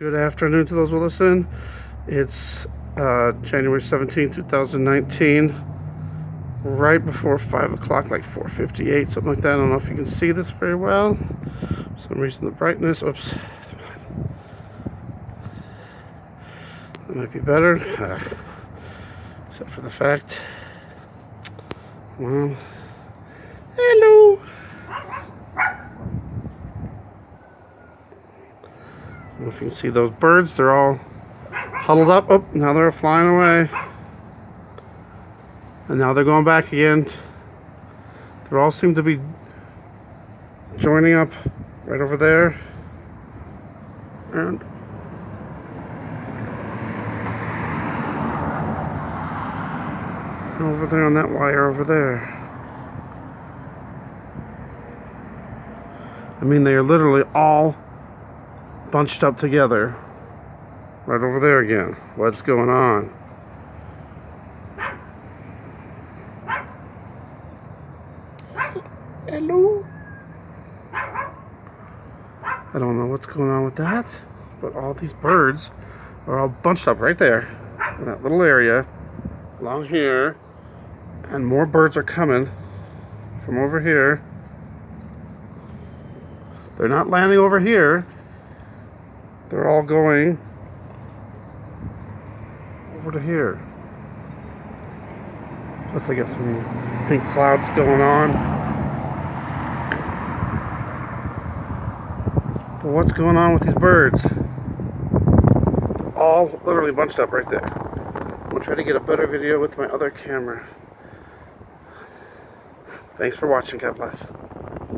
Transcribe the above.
Good afternoon to those who listen. It's January 17th, 2019, right before 5 o'clock, like 4:58, something like that. I don't know if you can see this very well. For some reason the brightness, oops. That might be better. Except for the fact, well, hello. I don't know if you can see those birds. They're all huddled up. Oh, now they're flying away. And now they're going back again. They all seem to be joining up right over there. And over there on that wire over there. I mean, they are literally all bunched up together. Right over there again. What's going on? Hello? I don't know what's going on with that, but all these birds are all bunched up right there in that little area along here, and more birds are coming from over here. They're not landing over here. They're all going over to here. Plus I got some pink clouds going on. But what's going on with these birds? They're all literally bunched up right there. I'm gonna try to get a better video with my other camera. Thanks for watching. God bless.